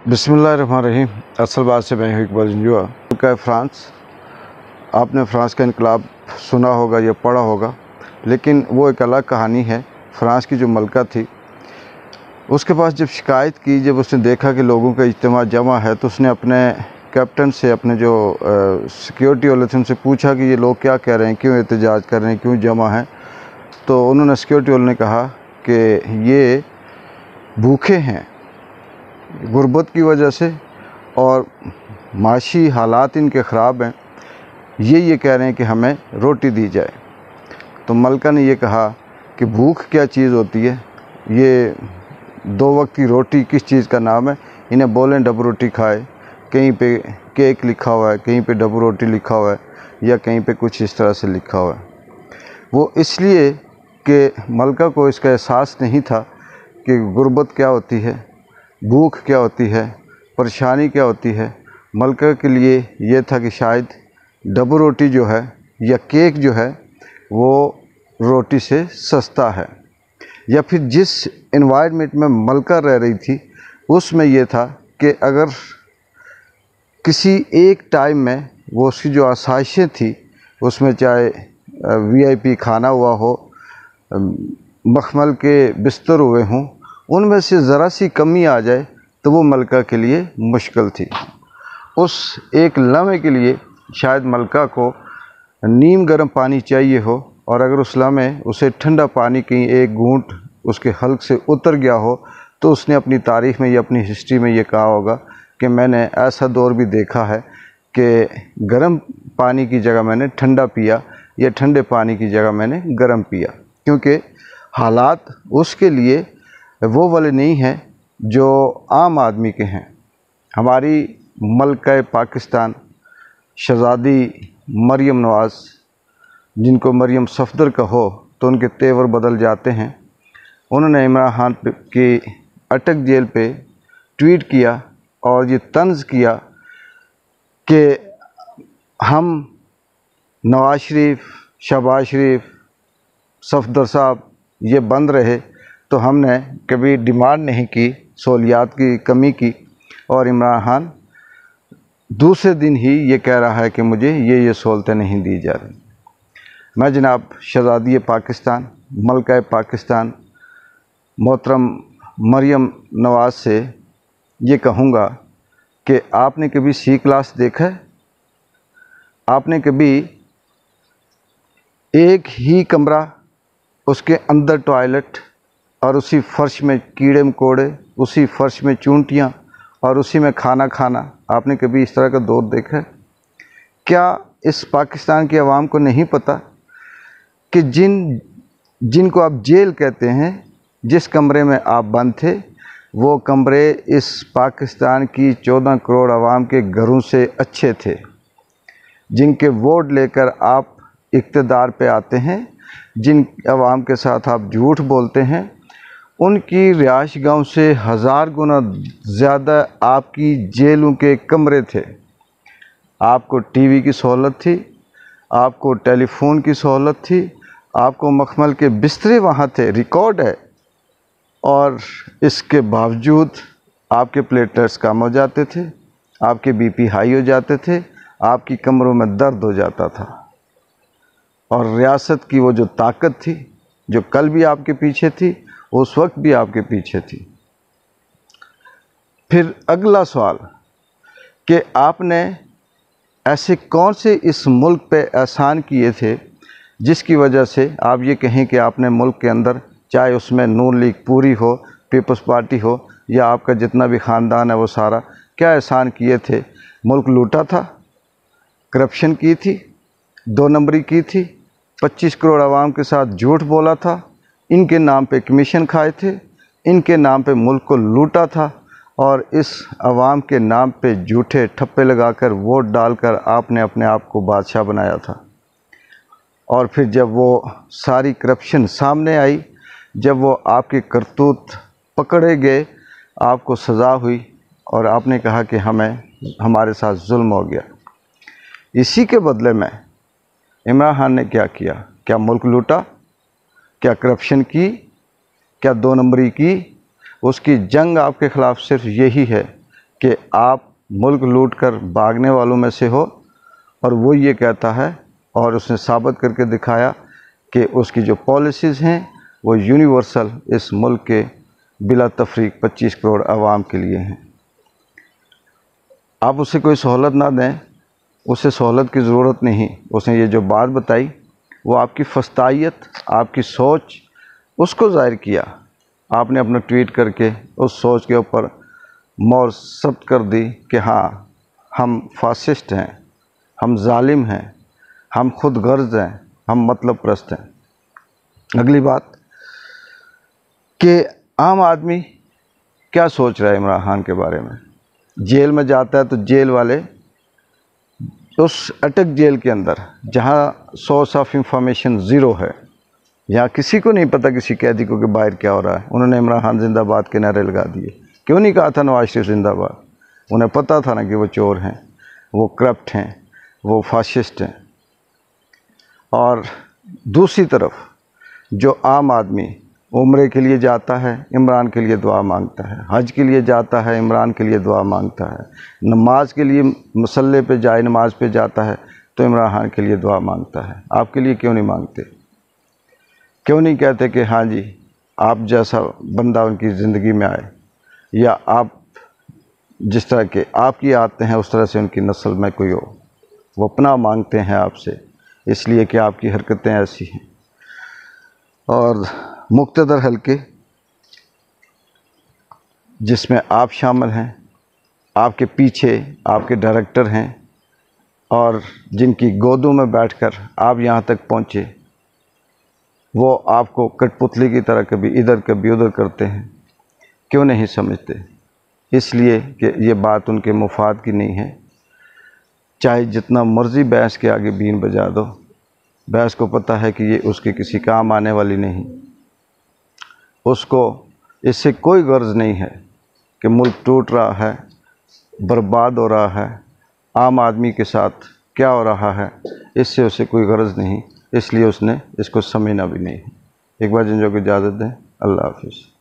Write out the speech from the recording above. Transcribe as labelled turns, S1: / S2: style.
S1: बिस्मिल्लाहिर्रहमानिर्रहीम। असल बात से मैं हूँ इकबाल जंजुआ का फ्रांस। आपने फ्रांस का इनकलाब सुना होगा या पढ़ा होगा, लेकिन वो एक अलग कहानी है। फ्रांस की जो मलका थी, उसके पास जब शिकायत की, जब उसने देखा कि लोगों का इज्तिमा जमा है, तो उसने अपने कैप्टन से, अपने जो सिक्योरिटी वाले थे, उनसे पूछा कि ये लोग क्या कह रहे हैं, क्यों एहतजाज कर रहे हैं, क्यों जमा है। तो उन्होंने, सिक्योरिटी वाले ने कहा कि ये भूखे हैं गुर्बत की वजह से और माशी हालात इनके ख़राब हैं, ये कह रहे हैं कि हमें रोटी दी जाए। तो मलका ने ये कहा कि भूख क्या चीज़ होती है, ये 2 वक्त की रोटी किस चीज़ का नाम है, इन्हें बोलें डब रोटी खाए। कहीं पे केक लिखा हुआ है, कहीं पे डब रोटी लिखा हुआ है, या कहीं पे कुछ इस तरह से लिखा हुआ है। वो इसलिए कि मलका को इसका एहसास नहीं था कि गुर्बत क्या होती है, भूख क्या होती है, परेशानी क्या होती है। मलका के लिए ये था कि शायद डबल रोटी जो है या केक जो है वो रोटी से सस्ता है, या फिर जिस एनवायरनमेंट में मलका रह रही थी उसमें ये था कि अगर किसी एक टाइम में वो उसकी जो आसाइशें थी, उसमें चाहे वीआईपी खाना हुआ हो, मखमल के बिस्तर हुए हों, उनमें से ज़रा सी कमी आ जाए तो वो मलका के लिए मुश्किल थी। उस एक लम्हे के लिए शायद मलका को नीम गर्म पानी चाहिए हो, और अगर उस लम्हे उसे ठंडा पानी की एक घूंट उसके हल्क से उतर गया हो, तो उसने अपनी तारीख़ में या अपनी हिस्ट्री में ये कहा होगा कि मैंने ऐसा दौर भी देखा है कि गर्म पानी की जगह मैंने ठंडा पिया, या ठंडे पानी की जगह मैंने गर्म पिया, क्योंकि हालात उसके लिए वो वाले नहीं हैं जो आम आदमी के हैं। हमारी मलका पाकिस्तान शहज़ादी मरियम नवाज़, जिनको मरियम सफ़दर कहो तो उनके तेवर बदल जाते हैं, उन्होंने इमरान खान की अटक जेल पे ट्वीट किया और ये तंज़ किया कि हम नवाज़ शरीफ, शहबाज शरीफ, सफ़दर साहब ये बंद रहे तो हमने कभी डिमांड नहीं की सहूलियात की कमी की, और इमरान खान दूसरे दिन ही ये कह रहा है कि मुझे ये सहूलतें नहीं दी जा रही। मैं जनाब शहज़ादी पाकिस्तान, मलका पाकिस्तान मोहतरम मरियम नवाज़ से ये कहूँगा कि आपने कभी सी क्लास देखा है? आपने कभी एक ही कमरा, उसके अंदर टॉयलेट, और उसी फर्श में कीड़े मकोड़े, उसी फर्श में चूंटियाँ, और उसी में खाना खाना, आपने कभी इस तरह का दौर देखा है? क्या इस पाकिस्तान की आवाम को नहीं पता कि जिनको आप जेल कहते हैं, जिस कमरे में आप बंद थे, वो कमरे इस पाकिस्तान की 14 करोड़ आवाम के घरों से अच्छे थे, जिनके वोट लेकर आप इक़्तिदार पे आते हैं, जिन आवाम के साथ आप झूठ बोलते हैं, उनकी रिहाइश गाँव से 1000 गुना ज़्यादा आपकी जेलों के कमरे थे। आपको टीवी की सहूलत थी, आपको टेलीफोन की सहूलत थी, आपको मखमल के बिस्तरे वहाँ थे, रिकॉर्ड है, और इसके बावजूद आपके प्लेटलेट्स कम हो जाते थे, आपके बीपी हाई हो जाते थे, आपकी कमरों में दर्द हो जाता था। और रियासत की वो जो ताकत थी, जो कल भी आपके पीछे थी, उस वक्त भी आपके पीछे थी। फिर अगला सवाल कि आपने ऐसे कौन से इस मुल्क पे एहसान किए थे जिसकी वजह से आप ये कहें कि आपने मुल्क के अंदर, चाहे उसमें नून लीग पूरी हो, पीपल्स पार्टी हो, या आपका जितना भी ख़ानदान है वो सारा, क्या एहसान किए थे? मुल्क लूटा था, करप्शन की थी, 2 नंबरी की थी, 25 करोड़ आवाम के साथ झूठ बोला था, इनके नाम पे कमीशन खाए थे, इनके नाम पे मुल्क को लूटा था, और इस आवाम के नाम पे झूठे ठप्पे लगाकर वोट डालकर आपने अपने आप को बादशाह बनाया था। और फिर जब वो सारी करप्शन सामने आई, जब वो आपके करतूत पकड़े गए, आपको सज़ा हुई, और आपने कहा कि हमारे साथ जुल्म हो गया। इसी के बदले में इमरान खान ने क्या किया? क्या मुल्क लूटा? क्या करप्शन की? क्या 2 नंबरी की? उसकी जंग आपके ख़िलाफ़ सिर्फ यही है کہ آپ ملک لوٹ کر بھاگنے والوں میں سے ہو، اور وہ یہ کہتا ہے اور اس نے ثابت کر کے دکھایا کہ اس کی جو پالیسیز ہیں وہ یونیورسل اس ملک کے بلا تفریق 25 کروڑ عوام کے لیے ہیں۔ آپ اسے کوئی سہولت نہ دیں، اسے سہولت کی ضرورت نہیں۔ اس نے یہ جو بات بتائی وہ آپ کی فسطائیت، آپ کی سوچ، اس کو ظاہر کیا۔ آپ نے اپنا ٹویٹ کر کے اس سوچ کے اوپر مہر ثبت کر دی کہ ہاں ہم فاسسٹ ہیں، ہم ظالم ہیں، ہم خود غرض ہیں، ہم مطلب پرست ہیں۔ اگلی بات کہ عام آدمی کیا سوچ رہا ہے عمران خان کے بارے میں؟ جیل میں جاتا ہے تو جیل والے اس اٹک جیل کے اندر جہاں سورس آف انفارمیشن زیرو ہے، یہاں کسی کو نہیں پتہ کسی قیدی کو کہ باہر کیا ہو رہا ہے، انہوں نے عمران خان زندہ باد کے نعرے لگا دیے۔ کیوں نہیں کہا تھا نواز شریف زندہ باد؟ انہیں پتہ تھا نا کہ وہ چور ہیں، وہ کرپٹ ہیں، وہ فاشسٹ ہیں۔ اور دوسری طرف جو عام آدمی عمرے کے لیے جاتا ہے عمران کے لیے دعا مانگتا ہے، حج کے لیے جاتا ہے عمران کے لیے دعا مانگتا ہے، نماز کے لیے مصلی پہ جائے نماز پہ جاتا ہے تو عمران خان کے لیے دعا مانگتا ہے۔ آپ کے لیے کیوں نہیں مانگتے؟ کیوں نہیں کہتے کہ ہاں جی آپ جیسا بندہ ان کی زندگی میں آئے، یا آپ جس طرح کے آپ کی عادتیں ہیں اس طرح سے ان کی نسل میں کوئی ہو؟ وہ پناہ مانگتے ہیں آپ سے اس لیے کہ آپ کی حرکتیں ایسی ہیں۔ اور مقتدر حلقے جس میں آپ شامل ہیں، آپ کے پیچھے آپ کے ڈائریکٹر ہیں، اور جن کی گودوں میں بیٹھ کر آپ یہاں تک پہنچے، وہ آپ کو کٹ پتلی کی طرح کبھی ادھر کبھی ادھر کرتے ہیں۔ کیوں نہیں سمجھتے؟ اس لیے کہ یہ بات ان کے مفاد کی نہیں ہے۔ چاہے جتنا مرضی بحث کے آگے بین بجا دو، بحث کو پتہ ہے کہ یہ اس کے کسی کام آنے والی نہیں۔ اس کو اس سے کوئی غرض نہیں ہے کہ ملک ٹوٹ رہا ہے، برباد ہو رہا ہے، عام آدمی کے ساتھ کیا ہو رہا ہے، اس سے اسے کوئی غرض نہیں، اس لیے اس نے اس کو سمجھنا بھی نہیں۔ ایک بار جن جو کو اجازت دیں، اللہ حافظ۔